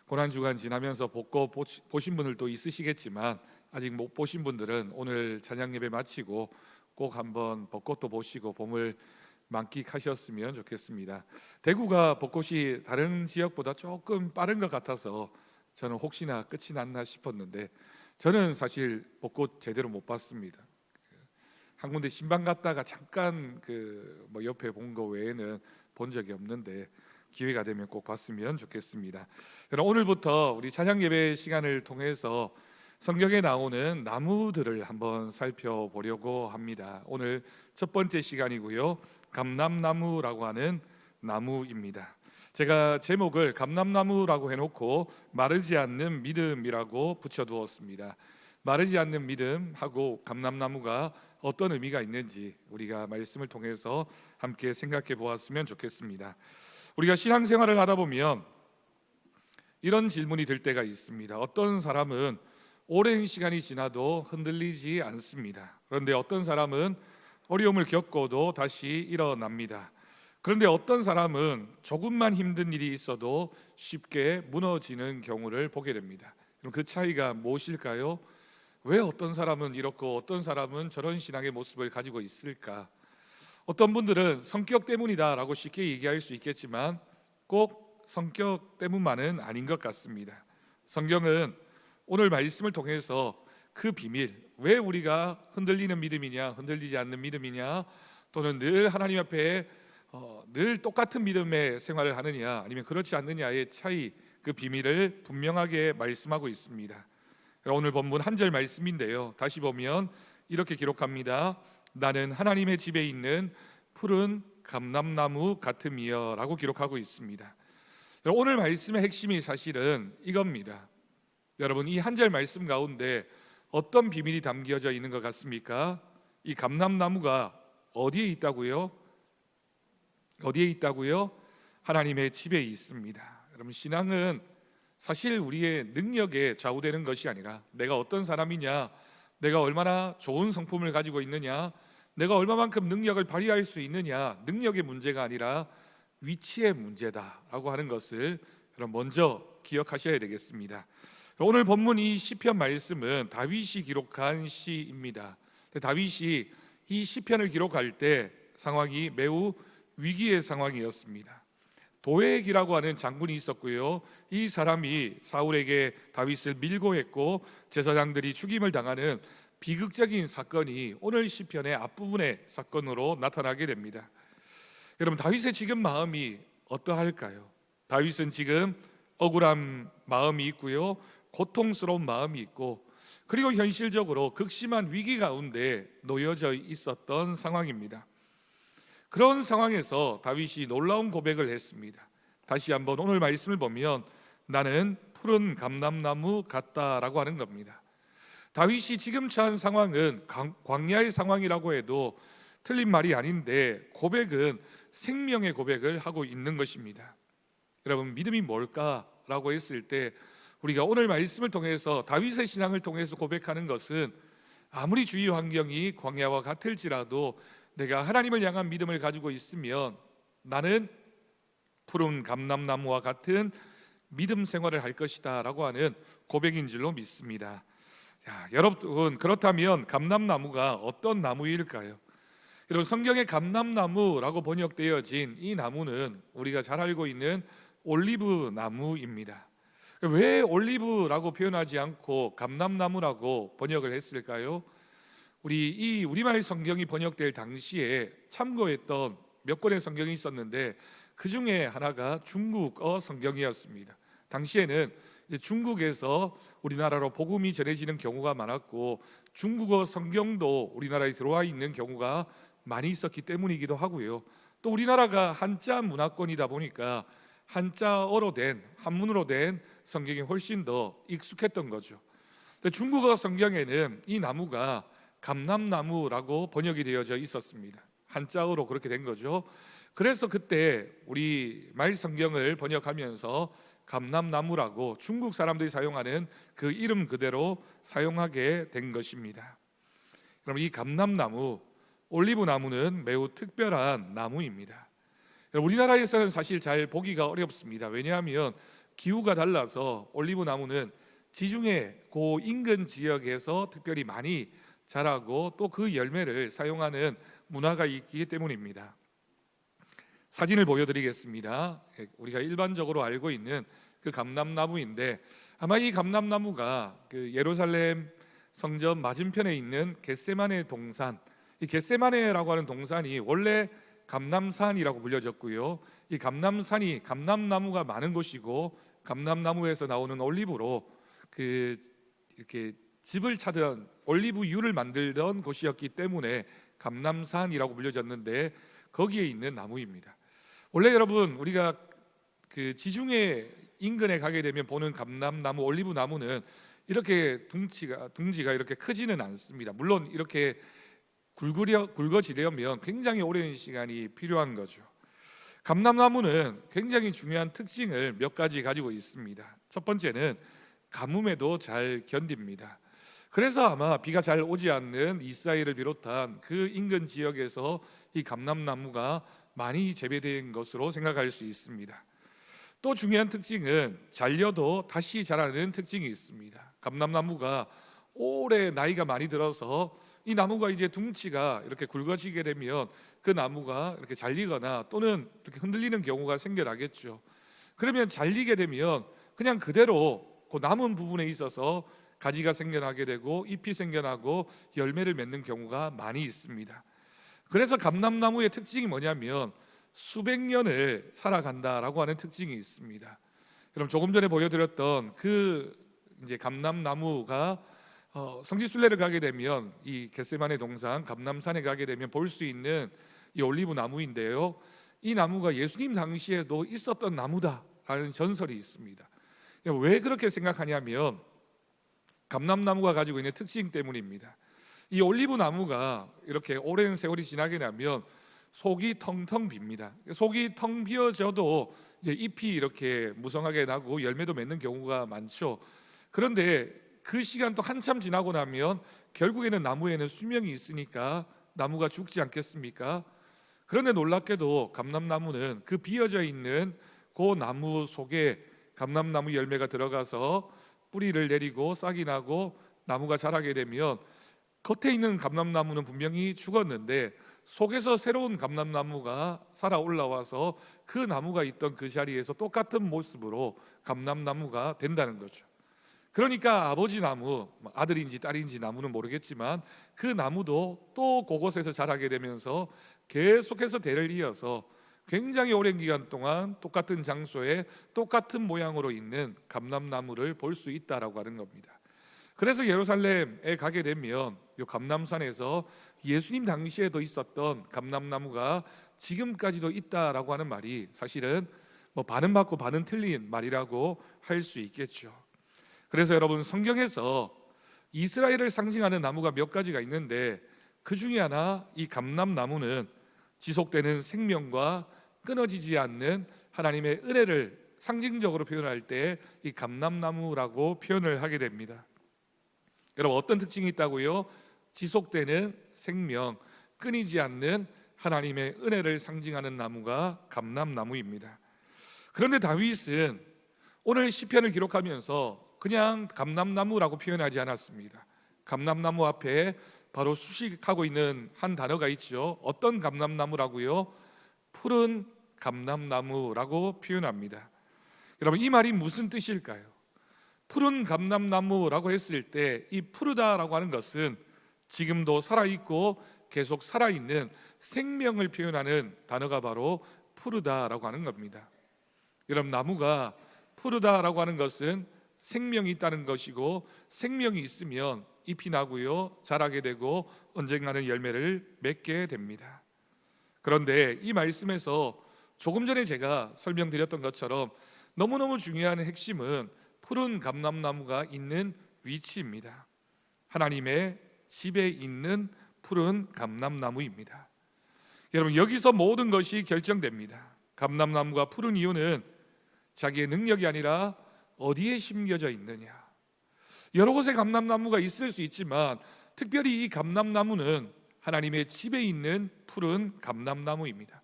고난주간 지나면서 벚꽃 보신 분들도 있으시겠지만 아직 못 보신 분들은 오늘 찬양 예배 마치고 꼭 한번 벚꽃도 보시고 봄을 만끽하셨으면 좋겠습니다. 대구가 벚꽃이 다른 지역보다 조금 빠른 것 같아서 저는 혹시나 끝이 났나 싶었는데 저는 사실 벚꽃 제대로 못 봤습니다. 한 군데 신방 갔다가 잠깐 뭐 옆에 본 거 외에는 본 적이 없는데 기회가 되면 꼭 봤으면 좋겠습니다. 오늘부터 우리 찬양 예배 시간을 통해서 성경에 나오는 나무들을 한번 살펴보려고 합니다. 오늘 첫 번째 시간이고요. 감람나무라고 하는 나무입니다. 제가 제목을 감람나무라고 해놓고 마르지 않는 믿음이라고 붙여두었습니다. 마르지 않는 믿음하고 감람나무가 어떤 의미가 있는지 우리가 말씀을 통해서 함께 생각해 보았으면 좋겠습니다. 우리가 신앙생활을 하다 보면 이런 질문이 들 때가 있습니다. 어떤 사람은 오랜 시간이 지나도 흔들리지 않습니다. 그런데 어떤 사람은 어려움을 겪고도 다시 일어납니다. 그런데 어떤 사람은 조금만 힘든 일이 있어도 쉽게 무너지는 경우를 보게 됩니다. 그럼 그 차이가 무엇일까요? 왜 어떤 사람은 이렇고 어떤 사람은 저런 신앙의 모습을 가지고 있을까? 어떤 분들은 성격 때문이다라고 쉽게 얘기할 수 있겠지만 꼭 성격 때문만은 아닌 것 같습니다. 성경은 오늘 말씀을 통해서 그 비밀, 왜 우리가 흔들리는 믿음이냐, 흔들리지 않는 믿음이냐, 또는 늘 하나님 앞에 늘 똑같은 믿음의 생활을 하느냐, 아니면 그렇지 않느냐의 차이, 그 비밀을 분명하게 말씀하고 있습니다. 오늘 본문 한 절 말씀인데요, 다시 보면 이렇게 기록합니다. 나는 하나님의 집에 있는 푸른 감람나무 같음이여 라고 기록하고 있습니다. 오늘 말씀의 핵심이 사실은 이겁니다. 여러분, 이 한 절 말씀 가운데 어떤 비밀이 담겨져 있는 것 같습니까? 이 감람나무가 어디에 있다고요? 어디에 있다고요? 하나님의 집에 있습니다. 여러분, 신앙은 사실 우리의 능력에 좌우되는 것이 아니라 내가 어떤 사람이냐, 내가 얼마나 좋은 성품을 가지고 있느냐, 내가 얼마만큼 능력을 발휘할 수 있느냐, 능력의 문제가 아니라 위치의 문제다라고 하는 것을 먼저 기억하셔야 되겠습니다. 오늘 본문 이 시편 말씀은 다윗이 기록한 시입니다. 다윗이 이 시편을 기록할 때 상황이 매우 위기의 상황이었습니다. 도액이라고 하는 장군이 있었고요, 이 사람이 사울에게 다윗을 밀고 했고 제사장들이 죽임을 당하는 비극적인 사건이 오늘 시편의 앞부분의 사건으로 나타나게 됩니다. 여러분, 다윗의 지금 마음이 어떠할까요? 다윗은 지금 억울한 마음이 있고요, 고통스러운 마음이 있고, 그리고 현실적으로 극심한 위기 가운데 놓여져 있었던 상황입니다. 그런 상황에서 다윗이 놀라운 고백을 했습니다. 다시 한번 오늘 말씀을 보면 나는 푸른 감람나무 같다라고 하는 겁니다. 다윗이 지금 처한 상황은 광야의 상황이라고 해도 틀린 말이 아닌데 고백은 생명의 고백을 하고 있는 것입니다. 여러분, 믿음이 뭘까라고 했을 때 우리가 오늘 말씀을 통해서 다윗의 신앙을 통해서 고백하는 것은 아무리 주위 환경이 광야와 같을지라도 내가 하나님을 향한 믿음을 가지고 있으면 나는 푸른 감람나무와 같은 믿음 생활을 할 것이다 라고 하는 고백인 줄로 믿습니다. 자, 여러분, 그렇다면 감람나무가 어떤 나무일까요? 여러분, 성경에 감람나무라고 번역되어진 이 나무는 우리가 잘 알고 있는 올리브 나무입니다. 왜 올리브라고 표현하지 않고 감람나무라고 번역을 했을까요? 이 우리말 성경이 번역될 당시에 참고했던 몇 권의 성경이 있었는데 그 중에 하나가 중국어 성경이었습니다. 당시에는 중국에서 우리나라로 복음이 전해지는 경우가 많았고 중국어 성경도 우리나라에 들어와 있는 경우가 많이 있었기 때문이기도 하고요. 또 우리나라가 한자 문화권이다 보니까 한자어로 된, 한문으로 된 성경이 훨씬 더 익숙했던 거죠. 중국어 성경에는 이 나무가 감람나무라고 번역이 되어져 있었습니다. 한자어로 그렇게 된 거죠. 그래서 그때 우리 말 성경을 번역하면서 감람나무라고 중국 사람들이 사용하는 그 이름 그대로 사용하게 된 것입니다. 그럼 이 감람나무, 올리브나무는 매우 특별한 나무입니다. 우리나라에서는 사실 잘 보기가 어렵습니다. 왜냐하면 기후가 달라서 올리브 나무는 지중해 그 인근 지역에서 특별히 많이 자라고 또 그 열매를 사용하는 문화가 있기 때문입니다. 사진을 보여드리겠습니다. 우리가 일반적으로 알고 있는 그 감람나무인데, 아마 이 감람나무가 그 예루살렘 성전 맞은편에 있는 겟세마네 동산, 이 겟세마네라고 하는 동산이 원래 감람산이라고 불려졌고요. 이 감람산이 감람나무가 많은 곳이고 감람나무에서 나오는 올리브로 그 이렇게 즙을 차던 올리브유를 만들던 곳이었기 때문에 감람산이라고 불려졌는데, 거기에 있는 나무입니다. 원래 여러분, 우리가 그 지중해 인근에 가게 되면 보는 감람나무, 올리브 나무는 이렇게 둥지가 이렇게 크지는 않습니다. 물론 이렇게 굵어지려면 굉장히 오랜 시간이 필요한 거죠. 감람나무는 굉장히 중요한 특징을 몇 가지 가지고 있습니다. 첫 번째는 가뭄에도 잘 견딥니다. 그래서 아마 비가 잘 오지 않는 이스라엘을 비롯한 그 인근 지역에서 이 감람나무가 많이 재배된 것으로 생각할 수 있습니다. 또 중요한 특징은 잘려도 다시 자라는 특징이 있습니다. 감람나무가 오래 나이가 많이 들어서 이 나무가 이제 둥치가 이렇게 굵어지게 되면 그 나무가 이렇게 잘리거나 또는 이렇게 흔들리는 경우가 생겨나겠죠. 그러면 잘리게 되면 그냥 그대로 그 남은 부분에 있어서 가지가 생겨나게 되고 잎이 생겨나고 열매를 맺는 경우가 많이 있습니다. 그래서 감람나무의 특징이 뭐냐면 수백 년을 살아간다라고 하는 특징이 있습니다. 그럼 조금 전에 보여드렸던 그 이제 감람나무가 성지순례를 가게 되면 이 겟세마네 동산 감람산에 가게 되면 볼 수 있는 이 올리브 나무인데요. 이 나무가 예수님 당시에도 있었던 나무다라는 전설이 있습니다. 왜 그렇게 생각하냐면 감람나무가 가지고 있는 특징 때문입니다. 이 올리브 나무가 이렇게 오랜 세월이 지나게 되면 속이 텅텅 빕니다. 속이 텅 비어져도 이제 잎이 이렇게 무성하게 나고 열매도 맺는 경우가 많죠. 그런데 그 시간 또 한참 지나고 나면 결국에는 나무에는 수명이 있으니까 나무가 죽지 않겠습니까? 그런데 놀랍게도 감람나무는 그 비어져 있는 그 나무 속에 감람나무 열매가 들어가서 뿌리를 내리고 싹이 나고 나무가 자라게 되면 겉에 있는 감람나무는 분명히 죽었는데 속에서 새로운 감람나무가 살아 올라와서 그 나무가 있던 그 자리에서 똑같은 모습으로 감람나무가 된다는 거죠. 그러니까 아버지 나무, 아들인지 딸인지 나무는 모르겠지만 그 나무도 또 그곳에서 자라게 되면서 계속해서 대를 이어서 굉장히 오랜 기간 동안 똑같은 장소에 똑같은 모양으로 있는 감람나무를 볼 수 있다라고 하는 겁니다. 그래서 예루살렘에 가게 되면 이 감람산에서 예수님 당시에도 있었던 감람나무가 지금까지도 있다라고 하는 말이 사실은 반은 맞고 반은 틀린 말이라고 할 수 있겠죠. 그래서 여러분, 성경에서 이스라엘을 상징하는 나무가 몇 가지가 있는데 그 중에 하나 이 감람나무는 지속되는 생명과 끊어지지 않는 하나님의 은혜를 상징적으로 표현할 때 이 감람나무라고 표현을 하게 됩니다. 여러분, 어떤 특징이 있다고요? 지속되는 생명, 끊이지 않는 하나님의 은혜를 상징하는 나무가 감람나무입니다. 그런데 다윗은 오늘 시편을 기록하면서 그냥 감람나무라고 표현하지 않았습니다. 감람나무 앞에 바로 수식하고 있는 한 단어가 있죠. 어떤 감람나무라고요? 푸른 감람나무라고 표현합니다. 여러분, 이 말이 무슨 뜻일까요? 푸른 감람나무라고 했을 때 이 푸르다라고 하는 것은 지금도 살아있고 계속 살아있는 생명을 표현하는 단어가 바로 푸르다라고 하는 겁니다. 여러분, 나무가 푸르다라고 하는 것은 생명이 있다는 것이고 생명이 있으면 잎이 나고요, 자라게 되고 언젠가는 열매를 맺게 됩니다. 그런데 이 말씀에서 조금 전에 제가 설명드렸던 것처럼 너무너무 중요한 핵심은 푸른 감람나무가 있는 위치입니다. 하나님의 집에 있는 푸른 감람나무입니다. 여러분, 여기서 모든 것이 결정됩니다. 감람나무가 푸른 이유는 자기의 능력이 아니라 어디에 심겨져 있느냐. 여러 곳에 감람나무가 있을 수 있지만 특별히 이 감람나무는 하나님의 집에 있는 푸른 감람나무입니다.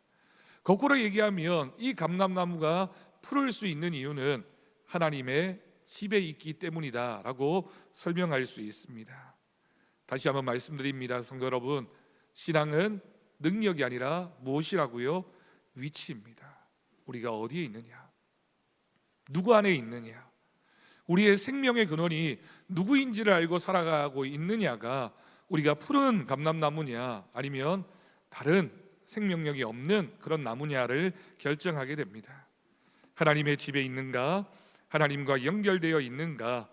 거꾸로 얘기하면 이 감람나무가 푸를 수 있는 이유는 하나님의 집에 있기 때문이다라고 설명할 수 있습니다. 다시 한번 말씀드립니다. 성도 여러분, 신앙은 능력이 아니라 무엇이라고요? 위치입니다. 우리가 어디에 있느냐, 누구 안에 있느냐, 우리의 생명의 근원이 누구인지를 알고 살아가고 있느냐가 우리가 푸른 감람나무냐 아니면 다른 생명력이 없는 그런 나무냐를 결정하게 됩니다. 하나님의 집에 있는가, 하나님과 연결되어 있는가,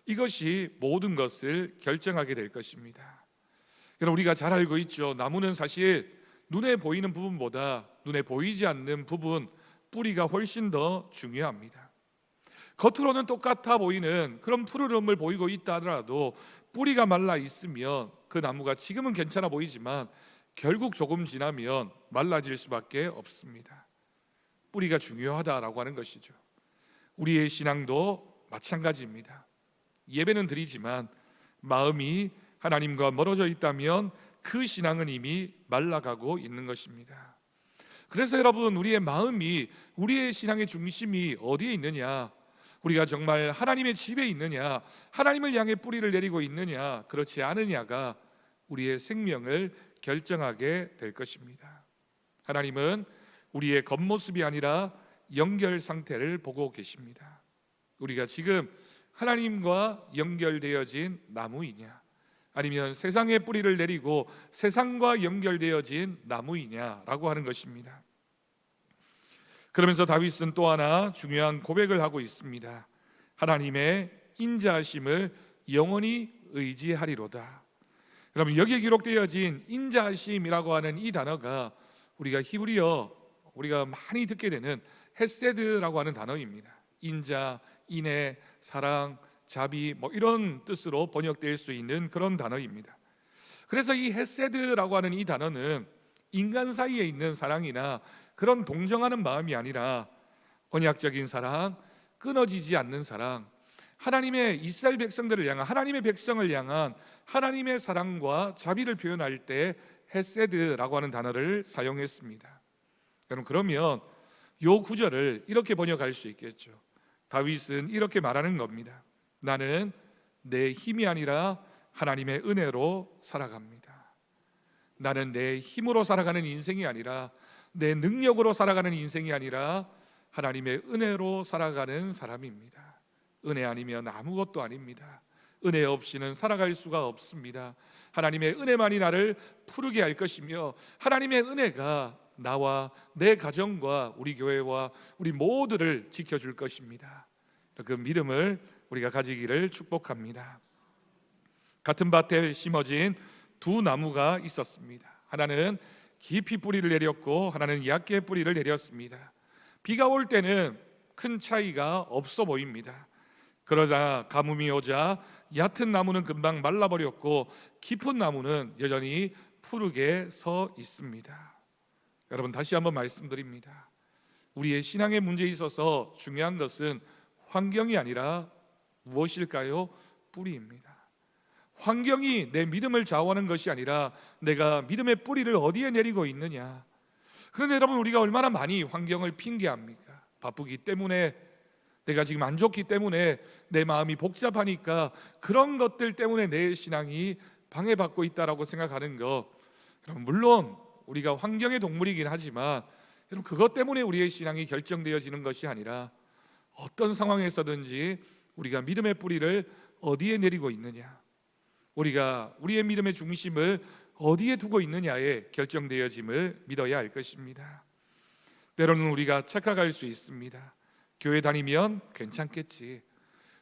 이것이 모든 것을 결정하게 될 것입니다. 여러분, 우리가 잘 알고 있죠. 나무는 사실 눈에 보이는 부분보다 눈에 보이지 않는 부분, 뿌리가 훨씬 더 중요합니다. 겉으로는 똑같아 보이는 그런 푸르름을 보이고 있다 하더라도 뿌리가 말라 있으면 그 나무가 지금은 괜찮아 보이지만 결국 조금 지나면 말라질 수밖에 없습니다. 뿌리가 중요하다라고 하는 것이죠. 우리의 신앙도 마찬가지입니다. 예배는 드리지만 마음이 하나님과 멀어져 있다면 그 신앙은 이미 말라가고 있는 것입니다. 그래서 여러분, 우리의 마음이, 우리의 신앙의 중심이 어디에 있느냐, 우리가 정말 하나님의 집에 있느냐, 하나님을 향해 뿌리를 내리고 있느냐, 그렇지 않으냐가 우리의 생명을 결정하게 될 것입니다. 하나님은 우리의 겉모습이 아니라 연결 상태를 보고 계십니다. 우리가 지금 하나님과 연결되어진 나무이냐, 아니면 세상에 뿌리를 내리고 세상과 연결되어진 나무이냐라고 하는 것입니다. 그러면서 다윗은 또 하나 중요한 고백을 하고 있습니다. 하나님의 인자하심을 영원히 의지하리로다. 여러분, 여기에 기록되어진 인자하심이라고 하는 이 단어가 우리가 히브리어, 우리가 많이 듣게 되는 헤세드라고 하는 단어입니다. 인자, 인애, 사랑, 자비, 이런 뜻으로 번역될 수 있는 그런 단어입니다. 그래서 이 헤세드라고 하는 이 단어는 인간 사이에 있는 사랑이나 그런 동정하는 마음이 아니라 언약적인 사랑, 끊어지지 않는 사랑, 하나님의 이스라엘 백성들을 향한, 하나님의 백성을 향한 하나님의 사랑과 자비를 표현할 때 헤세드라고 하는 단어를 사용했습니다. 여러분, 그러면 이 구절을 이렇게 번역할 수 있겠죠. 다윗은 이렇게 말하는 겁니다. 나는 내 힘이 아니라 하나님의 은혜로 살아갑니다. 나는 내 힘으로 살아가는 인생이 아니라, 내 능력으로 살아가는 인생이 아니라 하나님의 은혜로 살아가는 사람입니다. 은혜 아니면 아무것도 아닙니다. 은혜 없이는 살아갈 수가 없습니다. 하나님의 은혜만이 나를 푸르게 할 것이며, 하나님의 은혜가 나와 내 가정과 우리 교회와 우리 모두를 지켜줄 것입니다. 그 믿음을 우리가 가지기를 축복합니다. 같은 밭에 심어진 두 나무가 있었습니다. 하나는 깊이 뿌리를 내렸고 하나는 얕게 뿌리를 내렸습니다. 비가 올 때는 큰 차이가 없어 보입니다. 그러자 가뭄이 오자 얕은 나무는 금방 말라버렸고 깊은 나무는 여전히 푸르게 서 있습니다. 여러분, 다시 한번 말씀드립니다. 우리의 신앙의 문제에 있어서 중요한 것은 환경이 아니라 무엇일까요? 뿌리입니다. 환경이 내 믿음을 좌우하는 것이 아니라 내가 믿음의 뿌리를 어디에 내리고 있느냐. 그런데 여러분, 우리가 얼마나 많이 환경을 핑계합니까? 바쁘기 때문에, 내가 지금 안 좋기 때문에, 내 마음이 복잡하니까, 그런 것들 때문에 내 신앙이 방해받고 있다라고 생각하는 것, 여러분, 물론 우리가 환경의 동물이긴 하지만 여러분, 그것 때문에 우리의 신앙이 결정되어지는 것이 아니라 어떤 상황에서든지 우리가 믿음의 뿌리를 어디에 내리고 있느냐, 우리가 우리의 믿음의 중심을 어디에 두고 있느냐에 결정되어짐을 믿어야 할 것입니다. 때로는 우리가 착각할 수 있습니다. 교회 다니면 괜찮겠지,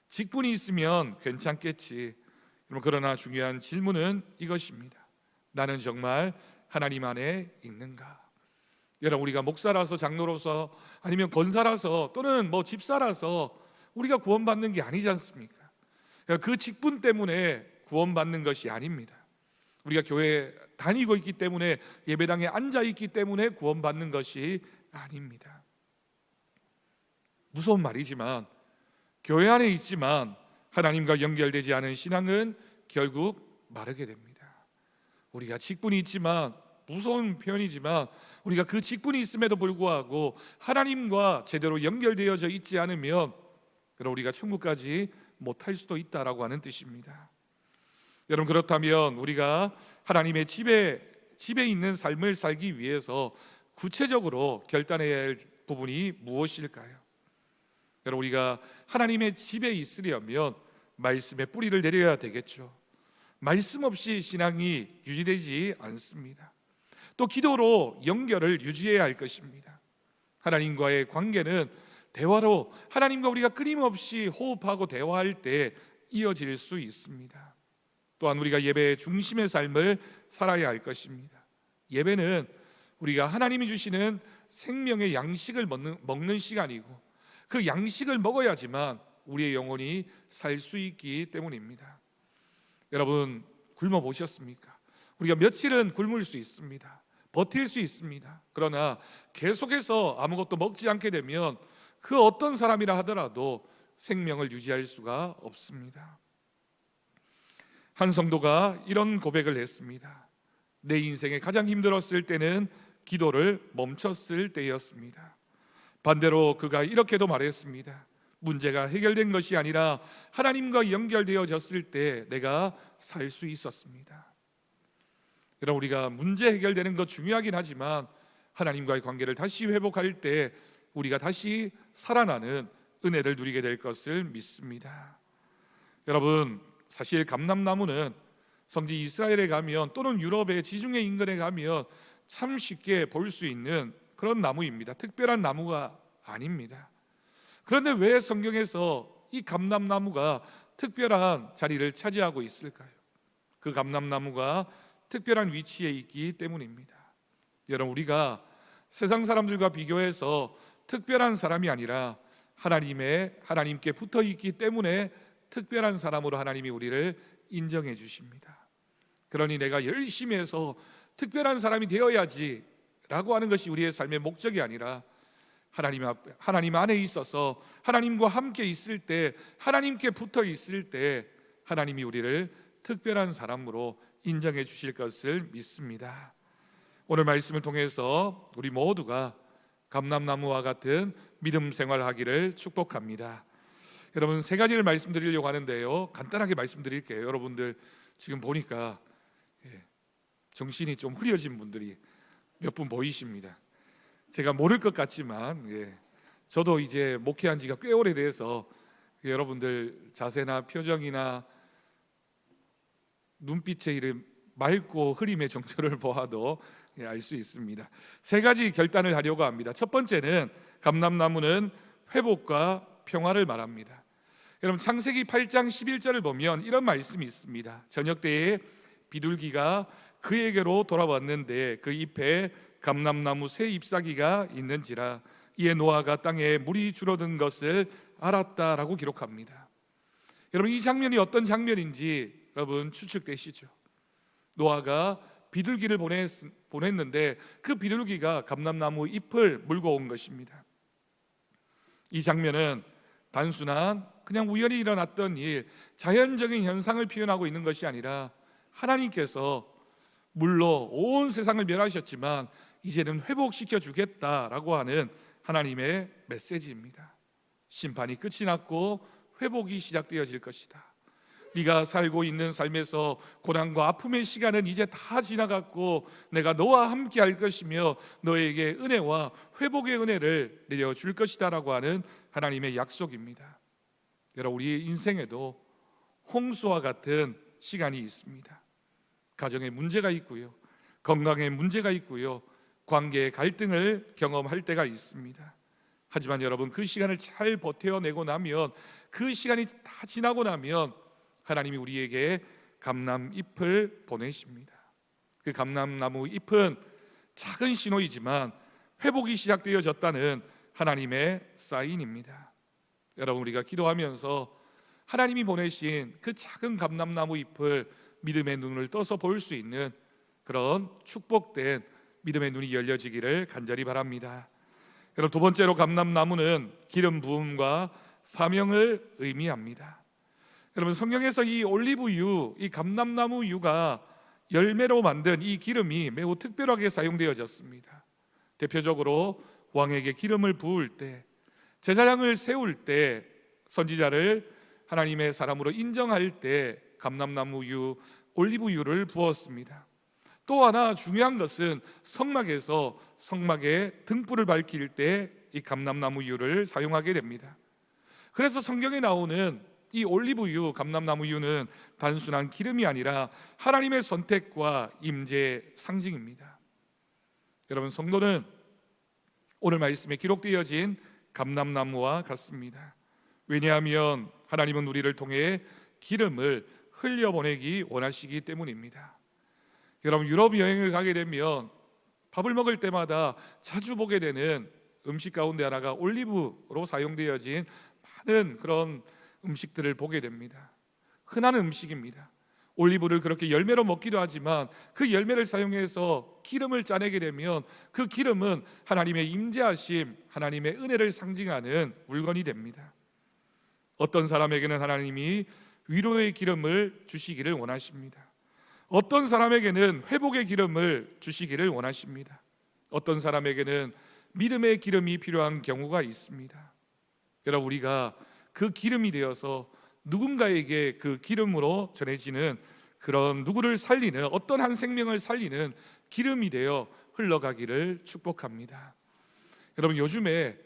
직분이 있으면 괜찮겠지. 그러나 중요한 질문은 이것입니다. 나는 정말 하나님 안에 있는가? 여러분, 우리가 목사라서, 장로로서, 아니면 권사라서, 또는 집사라서 우리가 구원받는 게 아니지 않습니까? 그 직분 때문에 구원받는 것이 아닙니다. 우리가 교회에 다니고 있기 때문에, 예배당에 앉아 있기 때문에 구원받는 것이 아닙니다. 무서운 말이지만 교회 안에 있지만 하나님과 연결되지 않은 신앙은 결국 마르게 됩니다. 우리가 직분이 있지만, 무서운 표현이지만, 우리가 그 직분이 있음에도 불구하고 하나님과 제대로 연결되어져 있지 않으면 그럼 우리가 천국까지 못할 수도 있다라고 하는 뜻입니다. 여러분, 그렇다면 우리가 하나님의 집에 있는 삶을 살기 위해서 구체적으로 결단해야 할 부분이 무엇일까요? 여러분, 우리가 하나님의 집에 있으려면 말씀의 뿌리를 내려야 되겠죠. 말씀 없이 신앙이 유지되지 않습니다. 또 기도로 연결을 유지해야 할 것입니다. 하나님과의 관계는 대화로, 하나님과 우리가 끊임없이 호흡하고 대화할 때 이어질 수 있습니다. 또한 우리가 예배의 중심의 삶을 살아야 할 것입니다. 예배는 우리가 하나님이 주시는 생명의 양식을 먹는 시간이고, 그 양식을 먹어야지만 우리의 영혼이 살 수 있기 때문입니다. 여러분, 굶어 보셨습니까? 우리가 며칠은 굶을 수 있습니다. 버틸 수 있습니다. 그러나 계속해서 아무것도 먹지 않게 되면 그 어떤 사람이라 하더라도 생명을 유지할 수가 없습니다. 한 성도가 이런 고백을 했습니다. 내 인생에 가장 힘들었을 때는 기도를 멈췄을 때였습니다. 반대로 그가 이렇게도 말했습니다. 문제가 해결된 것이 아니라 하나님과 연결되어졌을 때 내가 살 수 있었습니다. 여러분, 우리가 문제 해결되는 것 중요하긴 하지만 하나님과의 관계를 다시 회복할 때 우리가 다시 살아나는 은혜를 누리게 될 것을 믿습니다. 여러분, 사실 감람나무는 성지 이스라엘에 가면 또는 유럽의 지중해 인근에 가면 참 쉽게 볼 수 있는 그런 나무입니다. 특별한 나무가 아닙니다. 그런데 왜 성경에서 이 감람나무가 특별한 자리를 차지하고 있을까요? 그 감람나무가 특별한 위치에 있기 때문입니다. 여러분, 우리가 세상 사람들과 비교해서 특별한 사람이 아니라 하나님께 붙어 있기 때문에 특별한 사람으로 하나님이 우리를 인정해 주십니다. 그러니 내가 열심히 해서 특별한 사람이 되어야지 라고 하는 것이 우리의 삶의 목적이 아니라 하나님 안에 있어서 하나님과 함께 있을 때, 하나님께 붙어 있을 때 하나님이 우리를 특별한 사람으로 인정해 주실 것을 믿습니다. 오늘 말씀을 통해서 우리 모두가 감람나무와 같은 믿음 생활하기를 축복합니다. 여러분, 세 가지를 말씀드리려고 하는데요, 간단하게 말씀드릴게요. 여러분들 지금 보니까 정신이 좀 흐려진 분들이 몇 분 보이십니다. 제가 모를 것 같지만 저도 이제 목회한 지가 꽤 오래돼서 여러분들 자세나 표정이나 눈빛의 이름 맑고 흐림의 정조를 보아도 알 수 있습니다. 세 가지 결단을 하려고 합니다. 첫 번째는 감람나무는 회복과 평화를 말합니다. 여러분, 창세기 8장 11절을 보면 이런 말씀이 있습니다. 저녁 때에 비둘기가 그에게로 돌아왔는데 그 잎에 감람나무 새 잎사귀가 있는지라 이에 노아가 땅에 물이 줄어든 것을 알았다라고 기록합니다. 여러분, 이 장면이 어떤 장면인지 여러분 추측되시죠? 노아가 비둘기를 보냈는데 그 비둘기가 감람나무 잎을 물고 온 것입니다. 이 장면은 단순한 그냥 우연히 일어났던 일, 자연적인 현상을 표현하고 있는 것이 아니라 하나님께서 물로 온 세상을 멸하셨지만 이제는 회복시켜 주겠다라고 하는 하나님의 메시지입니다. 심판이 끝이 났고 회복이 시작되어질 것이다. 네가 살고 있는 삶에서 고난과 아픔의 시간은 이제 다 지나갔고 내가 너와 함께 할 것이며 너에게 은혜와 회복의 은혜를 내려줄 것이다 라고 하는 하나님의 약속입니다. 여러분, 우리 인생에도 홍수와 같은 시간이 있습니다. 가정에 문제가 있고요, 건강에 문제가 있고요, 관계의 갈등을 경험할 때가 있습니다. 하지만 여러분, 그 시간을 잘 버텨내고 나면, 그 시간이 다 지나고 나면 하나님이 우리에게 감람잎을 보내십니다. 그 감람나무 잎은 작은 신호이지만 회복이 시작되어졌다는 하나님의 사인입니다. 여러분, 우리가 기도하면서 하나님이 보내신 그 작은 감람나무 잎을 믿음의 눈을 떠서 볼 수 있는 그런 축복된 믿음의 눈이 열려지기를 간절히 바랍니다. 여러분, 두 번째로 감람나무는 기름 부음과 사명을 의미합니다. 여러분, 성경에서 이 올리브유, 이 감람나무유가 열매로 만든 이 기름이 매우 특별하게 사용되어졌습니다. 대표적으로 왕에게 기름을 부을 때, 제사장을 세울 때 선지자를 하나님의 사람으로 인정할 때 감람나무유, 올리브유를 부었습니다. 또 하나 중요한 것은 성막에서 성막에 등불을 밝힐 때 이 감람나무유를 사용하게 됩니다. 그래서 성경에 나오는 이 올리브유, 감람나무유는 단순한 기름이 아니라 하나님의 선택과 임재의 상징입니다. 여러분, 성도는 오늘 말씀에 기록되어진 감람나무와 같습니다. 왜냐하면 하나님은 우리를 통해 기름을 흘려보내기 원하시기 때문입니다. 여러분, 유럽 여행을 가게 되면 밥을 먹을 때마다 자주 보게 되는 음식 가운데 하나가 올리브로 사용되어진 많은 그런 음식들을 보게 됩니다. 흔한 음식입니다. 올리브를 그렇게 열매로 먹기도 하지만 그 열매를 사용해서 기름을 짜내게 되면 그 기름은 하나님의 임재하심, 하나님의 은혜를 상징하는 물건이 됩니다. 어떤 사람에게는 하나님이 위로의 기름을 주시기를 원하십니다. 어떤 사람에게는 회복의 기름을 주시기를 원하십니다. 어떤 사람에게는 믿음의 기름이 필요한 경우가 있습니다. 여러분, 우리가 그 기름이 되어서 누군가에게 그 기름으로 전해지는 그런 누구를 살리는 어떤 한 생명을 살리는 기름이 되어 흘러가기를 축복합니다. 여러분, 요즘에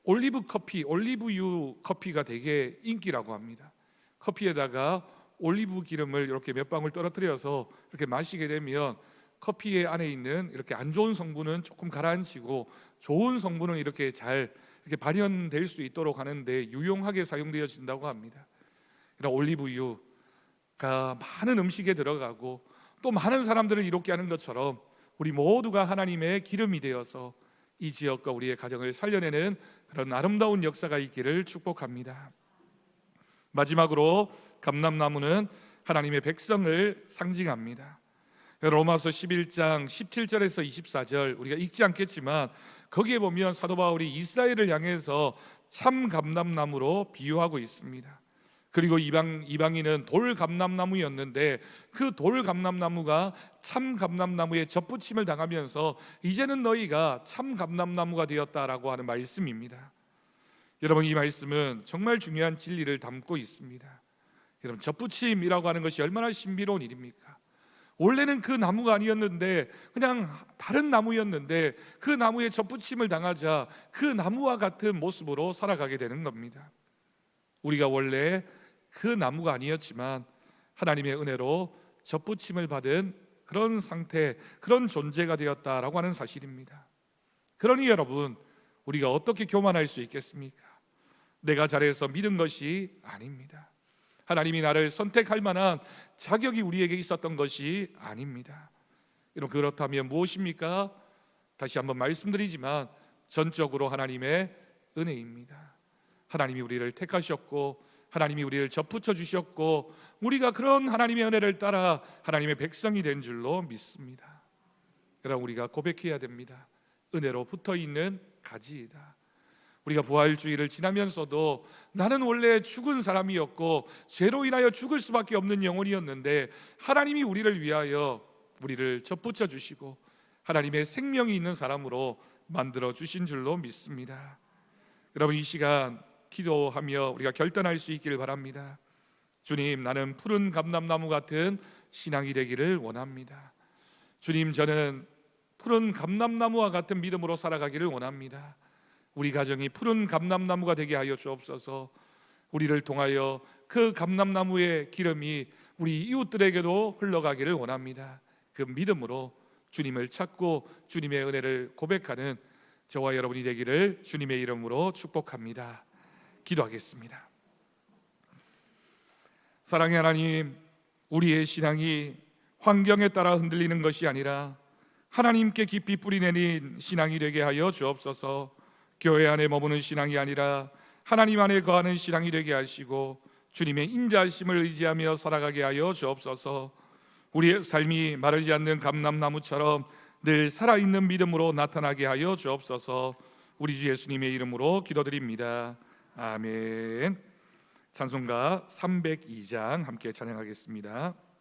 올리브 커피, 올리브유 커피가 되게 인기라고 합니다. 커피에다가 올리브 기름을 이렇게 몇 방울 떨어뜨려서 이렇게 마시게 되면 커피의 안에 있는 이렇게 안 좋은 성분은 조금 가라앉히고 좋은 성분은 이렇게 잘 이렇게 발현될 수 있도록 하는데 유용하게 사용되어진다고 합니다. 이런 올리브유가 많은 음식에 들어가고 또 많은 사람들을 이롭게 하는 것처럼 우리 모두가 하나님의 기름이 되어서 이 지역과 우리의 가정을 살려내는 그런 아름다운 역사가 있기를 축복합니다. 마지막으로 감람나무는 하나님의 백성을 상징합니다. 로마서 11장 17절에서 24절 우리가 읽지 않겠지만 거기에 보면 사도 바울이 이스라엘을 향해서 참 감람나무로 비유하고 있습니다. 그리고 이방인은 돌 감람나무였는데 그 돌 감람나무가 참 감람나무에 접붙임을 당하면서 이제는 너희가 참 감람나무가 되었다라고 하는 말씀입니다. 여러분, 이 말씀은 정말 중요한 진리를 담고 있습니다. 여러분, 접붙임이라고 하는 것이 얼마나 신비로운 일입니까? 원래는 그 나무가 아니었는데 그냥 다른 나무였는데 그 나무에 접붙임을 당하자 그 나무와 같은 모습으로 살아가게 되는 겁니다. 우리가 원래 그 나무가 아니었지만 하나님의 은혜로 접붙임을 받은 그런 상태, 그런 존재가 되었다라고 하는 사실입니다. 그러니 여러분, 우리가 어떻게 교만할 수 있겠습니까? 내가 잘해서 믿은 것이 아닙니다. 하나님이 나를 선택할 만한 자격이 우리에게 있었던 것이 아닙니다. 여러분, 그렇다면 무엇입니까? 다시 한번 말씀드리지만 전적으로 하나님의 은혜입니다. 하나님이 우리를 택하셨고 하나님이 우리를 접붙여 주셨고 우리가 그런 하나님의 은혜를 따라 하나님의 백성이 된 줄로 믿습니다. 여러분, 우리가 고백해야 됩니다. 은혜로 붙어있는 가지이다. 우리가 부활주의를 지나면서도 나는 원래 죽은 사람이었고 죄로 인하여 죽을 수밖에 없는 영혼이었는데 하나님이 우리를 위하여 우리를 접붙여 주시고 하나님의 생명이 있는 사람으로 만들어 주신 줄로 믿습니다. 여러분, 이 시간 기도하며 우리가 결단할 수 있기를 바랍니다. 주님, 나는 푸른 감람나무 같은 신앙이 되기를 원합니다. 주님, 저는 푸른 감람나무와 같은 믿음으로 살아가기를 원합니다. 우리 가정이 푸른 감람나무가 되게 하여 주옵소서. 우리를 통하여 그 감람나무의 기름이 우리 이웃들에게도 흘러가기를 원합니다. 그 믿음으로 주님을 찾고 주님의 은혜를 고백하는 저와 여러분이 되기를 주님의 이름으로 축복합니다. 기도하겠습니다. 사랑의 하나님, 우리의 신앙이 환경에 따라 흔들리는 것이 아니라 하나님께 깊이 뿌리내린 신앙이 되게 하여 주옵소서. 교회 안에 머무는 신앙이 아니라 하나님 안에 거하는 신앙이 되게 하시고 주님의 인자하심을 의지하며 살아가게 하여 주옵소서. 우리의 삶이 마르지 않는 감람나무처럼 늘 살아있는 믿음으로 나타나게 하여 주옵소서. 우리 주 예수님의 이름으로 기도드립니다. 아멘. 찬송가 302장 함께 찬양하겠습니다.